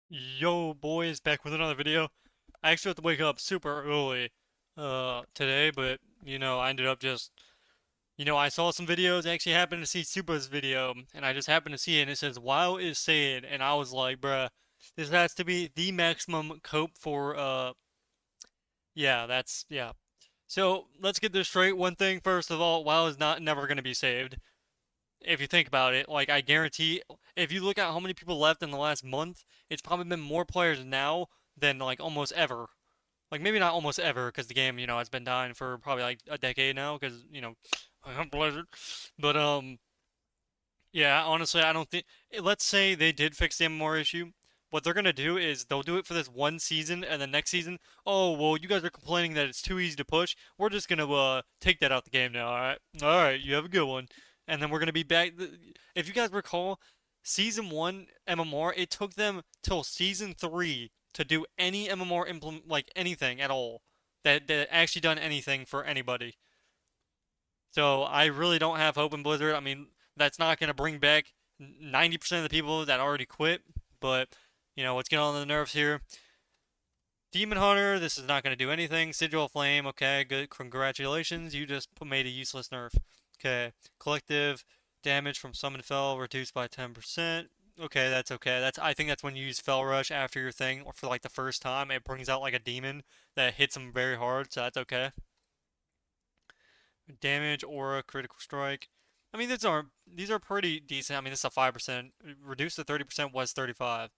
Yo, boys, back with another video. I actually have to wake up super early, today, but, I ended up just, I saw some videos, I actually happened to see Supa's video, and I just happened to see it, and it says, WoW is Saiyan, and I was like, bruh, this has to be the maximum cope for, yeah, yeah. So, let's get this straight. One thing, first of all, WoW is never gonna be saved. If you think about it, like, I guarantee, if you look at how many people left in the last month, it's probably been more players now than, like, almost ever. Like, maybe not almost ever, because the game, has been dying for probably, like, a decade now, because, Blizzard. But, yeah, honestly, I don't think, let's say they did fix the MMR issue. What they're gonna do is they'll do it for this one season, and the next season, oh, well, you guys are complaining that it's too easy to push. We're just gonna, take that out the game now, alright? Alright, you have a good one. And then we're gonna be back. If you guys recall, season 1 MMR, it took them till season 3 to do any MMR implement, like anything at all. That actually done anything for anybody. So I really don't have hope in Blizzard. I mean, that's not going to bring back 90% of the people that already quit, but what's getting on the nerves here? Demon Hunter, this is not going to do anything. Sigil of Flame, okay, good. Congratulations, you just made a useless nerf. Okay, collective damage from summon fell reduced by 10%. Okay, that's okay. I think that's when you use Fell Rush after your thing, or for like the first time. It brings out like a demon that hits them very hard, so that's okay. Damage, aura, critical strike. I mean, these are pretty decent. I mean, this is a 5%. Reduced to 30% was 35.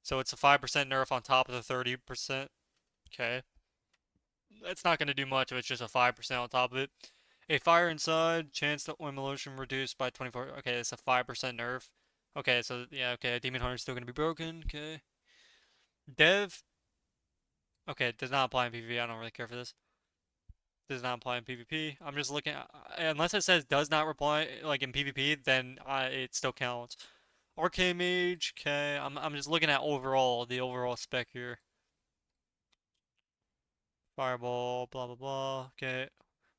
So it's a 5% nerf on top of the 30%. Okay. That's not going to do much if it's just a 5% on top of it. A fire inside, chance to immolation reduced by 24. Okay, it's a 5% nerf. Okay, so yeah, okay, Demon Hunter's still going to be broken. Okay. Dev. Okay, does not apply in PvP. I don't really care for this. Does not apply in PvP. I'm just looking at, unless it says does not apply like in PvP, then it still counts. Arcane Mage, okay. I'm just looking at the overall spec here. Fireball, blah blah blah. Okay.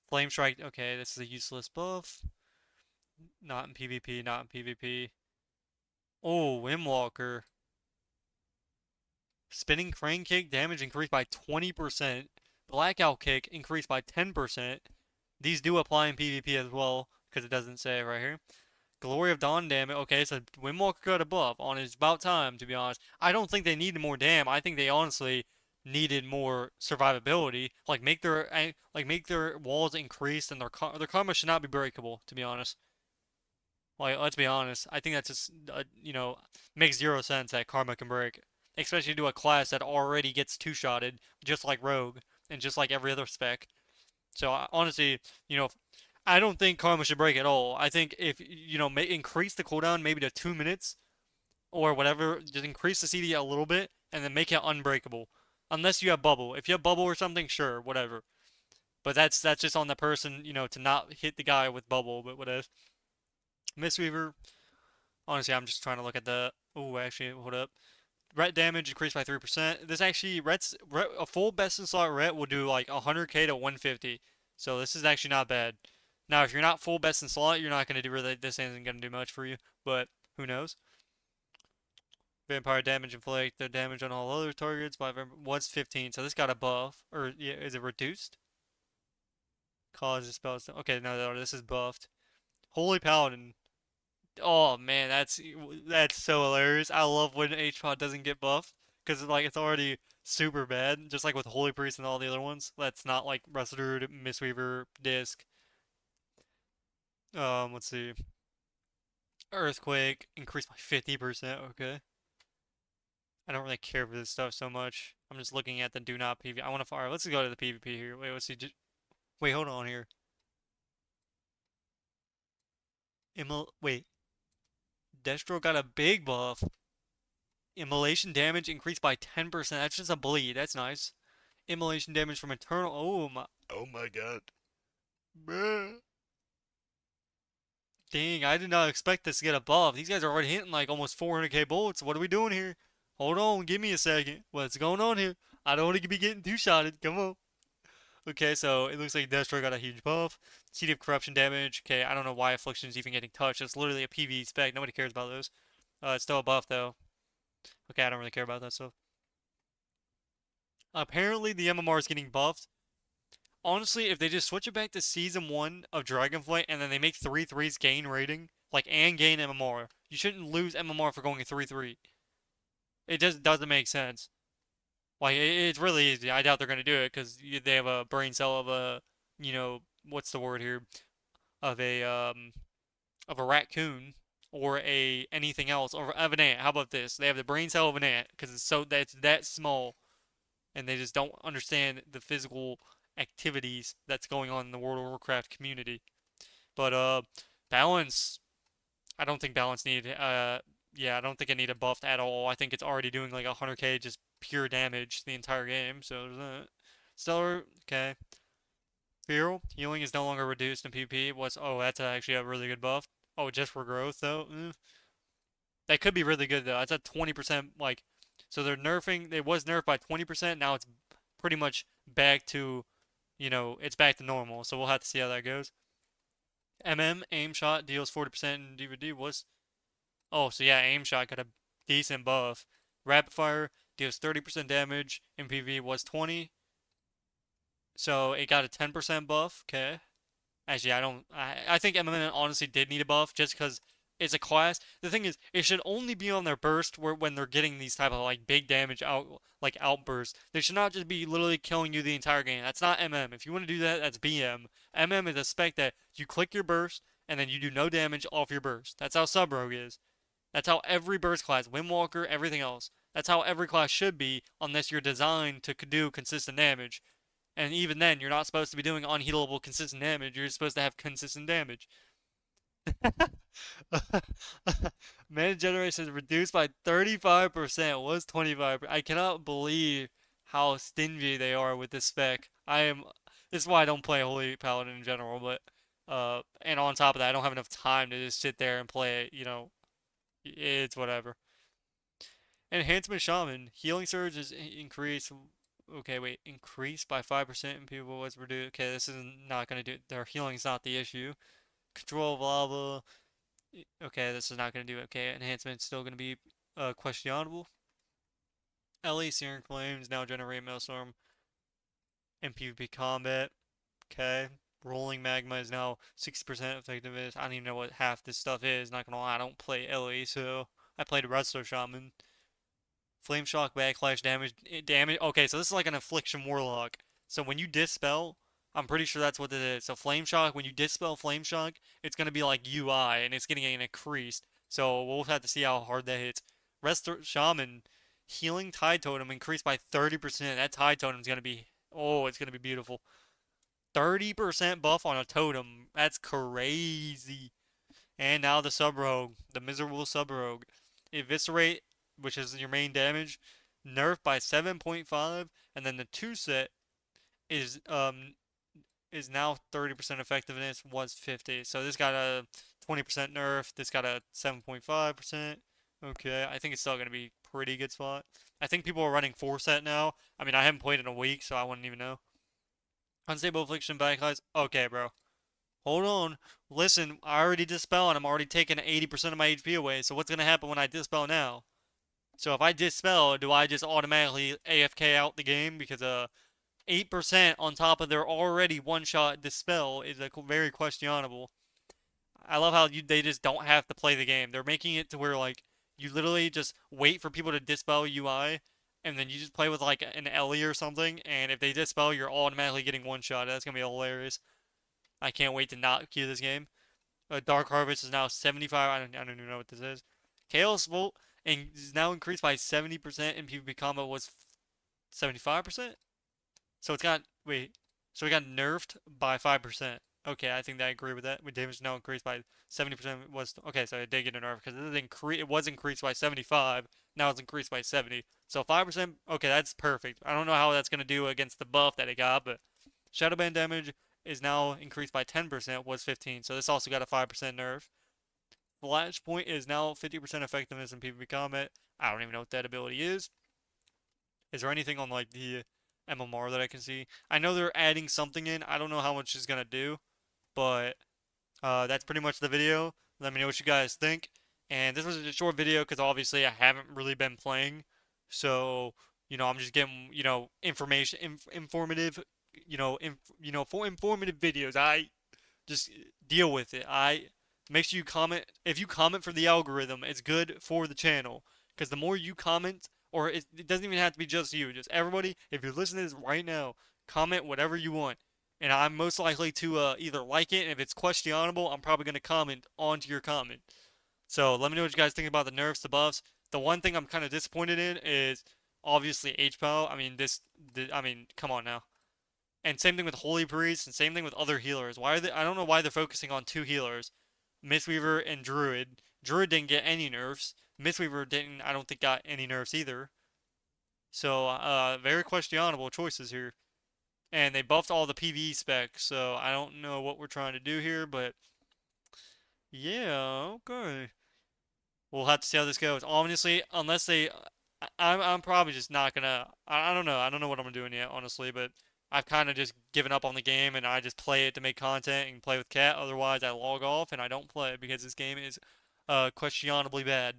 Flame Strike, okay, this is a useless buff. Not in PvP, not in PvP. Oh, Windwalker. Spinning Crane Kick damage increased by 20%. Blackout Kick increased by 10%. These do apply in PvP as well, because it doesn't say right here. Glory of Dawn damage. Okay, so Windwalker got a buff on it. It's about time, to be honest. I don't think they needed more dam. I think they honestly needed more survivability. Like make their walls increased and their karma should not be breakable, to be honest. Like, let's be honest. I think that's just makes zero sense that karma can break, especially to a class that already gets two-shotted, just like Rogue and just like every other spec. So honestly, you know, I don't think karma should break at all. I think if increase the cooldown maybe to 2 minutes or whatever, just increase the CD a little bit and then make it unbreakable. Unless you have bubble. If you have bubble or something, sure, whatever. But that's just on the person, to not hit the guy with bubble. But whatever. Mistweaver. Honestly, I'm just trying to look at the. Oh, actually, hold up. Ret damage increased by 3%. This actually, a full best in slot ret will do like 100k to 150. So this is actually not bad. Now, if you're not full best in slot, you're not going to do really, this isn't going to do much for you. But who knows? Vampire damage inflict the damage on all other targets by was 15. So this got a buff. Or yeah, is it reduced? Cause spells. Okay, no, this is buffed. Holy Paladin. Oh man, that's so hilarious. I love when HPod doesn't get buffed because like it's already super bad, just like with Holy Priest and all the other ones. That's not like Rusted, Mistweaver, Disc. Let's see. Earthquake increased by 50%. Okay. I don't really care for this stuff so much. I'm just looking at the do not PvP. I want to fire. Let's go to the PvP here. Wait, let's see. Wait, hold on here. Wait. Destro got a big buff. Immolation damage increased by 10%. That's just a bleed. That's nice. Immolation damage from internal. Oh my. Oh my god. Bruh. Dang, I did not expect this to get a buff. These guys are already hitting like almost 400k bullets. What are we doing here? Hold on, give me a second. What's going on here? I don't want to be getting two-shotted. Come on. Okay, so it looks like Destro got a huge buff. CD of corruption damage. Okay, I don't know why affliction's even getting touched. It's literally a PvE spec. Nobody cares about those. It's still a buff though. Okay, I don't really care about that stuff. Apparently, the MMR is getting buffed. Honestly, if they just switch it back to Season 1 of Dragonflight and then they make 3-3s gain rating, like, and gain MMR, you shouldn't lose MMR for going 3-3. It just doesn't make sense. Like, it's really easy. I doubt they're going to do it because they have a brain cell of a, what's the word here? Of a raccoon or a anything else or of an ant. How about this? They have the brain cell of an ant because that's that small, and they just don't understand the physical activities that's going on in the World of Warcraft community. But balance, I don't think balance needed. Yeah, I don't think it needed buffed at all. I think it's already doing like 100k just pure damage the entire game. So there's that. Stellar, okay. Feral healing is no longer reduced in PvP. That's actually a really good buff. Oh, just for growth though. That could be really good though. That's at 20% like, so they're nerfing. It was nerfed by 20%. Now it's pretty much back to, it's back to normal. So we'll have to see how that goes. Aim shot deals 40% in DVD was. Oh, so yeah, aim shot got a decent buff. Rapid fire deals 30% damage in PvP was 20. So it got a 10% buff. Okay. Actually, I think MMA honestly did need a buff just because it's a class. The thing is, it should only be on their burst when they're getting these type of like big damage outbursts. They should not just be literally killing you the entire game. That's not MM. If you want to do that, that's BM. MM is a spec that you click your burst and then you do no damage off your burst. That's how Sub Rogue is. That's how every burst class, Windwalker, everything else. That's how every class should be, unless you're designed to do consistent damage. And even then, you're not supposed to be doing unhealable consistent damage. You're supposed to have consistent damage. Mana generation is reduced by 35%. Was 25%. I cannot believe how stingy they are with this spec. This is why I don't play Holy Paladin in general, but and on top of that, I don't have enough time to just sit there and play it, it's whatever. Enhancement Shaman. Healing Surge is increased. Okay, wait. Increased by 5% in people was reduced. Okay, this is not going to do. Their healing is not the issue. Control of lava. Okay, this is not going to do it. Okay, enhancement still going to be questionable. LE Searing Flames now generate Maelstrom in PvP combat. Okay. Rolling Magma is now 60% effectiveness. I don't even know what half this stuff is. Not gonna lie, I don't play LE, so I played Resto Shaman. Flame Shock backlash damage. Okay, so this is like an Affliction Warlock. So when you dispel, I'm pretty sure that's what it is. So Flame Shock, when you dispel Flame Shock, it's gonna be like UI, and it's getting an increased. So we'll have to see how hard that hits. Rest Shaman, healing Tide Totem increased by 30%. That Tide Totem is gonna be, it's gonna be beautiful. 30% buff on a totem. That's crazy. And now the Sub Rogue, the miserable Sub Rogue. Eviscerate, which is your main damage, nerfed by 7.5, and then the 2 set is now 30% effectiveness, was 50. So this got a 20% nerf, this got a 7.5%. Okay, I think it's still gonna be pretty good spot. I think people are running 4 set now. I mean, I haven't played in a week, so I wouldn't even know. Unstable Affliction backlash. Okay, bro. Hold on. Listen, I already dispel and I'm already taking 80% of my HP away. So what's gonna happen when I dispel now? So if I dispel, do I just automatically AFK out the game? Because 8% on top of their already one-shot dispel is very questionable. I love how they just don't have to play the game. They're making it to where like you literally just wait for people to dispel UI, and then you just play with like an Ellie or something. And if they dispel, you're automatically getting one shot. That's gonna be hilarious. I can't wait to not queue this game. Dark Harvest is now 75. I don't even know what this is. Chaos Volt and is now increased by 70%, and PvP combo was 75%. So it's got wait. So it got nerfed by 5%. Okay, I think I agree with that. With damage now increased by 70% was okay. So it did get a nerf because it was increased by 75. Now it's increased by 70. So 5%. Okay, that's perfect. I don't know how that's gonna do against the buff that it got, but Shadowband damage is now increased by 10%, was 15. So this also got a 5% nerf. Flashpoint is now 50% effectiveness in PvP combat. I don't even know what that ability is. Is there anything on like the MMR that I can see? I know they're adding something in. I don't know how much it's gonna do, but that's pretty much the video. Let me know what you guys think. And this was a short video because obviously I haven't really been playing. So, I'm just getting, information, informative, for informative videos. I just deal with it. I make sure you comment. If you comment for the algorithm, it's good for the channel. Because the more you comment, or it doesn't even have to be just you, just everybody, if you're listening to this right now, comment whatever you want. And I'm most likely to either like it, and if it's questionable, I'm probably going to comment onto your comment. So let me know what you guys think about the nerfs, the buffs. The one thing I'm kind of disappointed in is obviously HPO. I mean, come on now. And same thing with Holy Priest, and same thing with other healers. Why are they? I don't know why they're focusing on two healers, Mistweaver and Druid. Druid didn't get any nerfs. Mistweaver didn't. I don't think got any nerfs either. So very questionable choices here. And they buffed all the PvE specs, so I don't know what we're trying to do here, but yeah, okay. We'll have to see how this goes. Honestly, unless they, I'm probably just not gonna. I don't know. I don't know what I'm doing yet, honestly. But I've kind of just given up on the game, and I just play it to make content and play with Cat. Otherwise, I log off and I don't play it because this game is, questionably bad.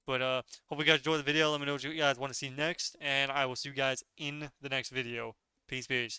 But hope you guys enjoyed the video. Let me know what you guys want to see next, and I will see you guys in the next video. Peace, peace.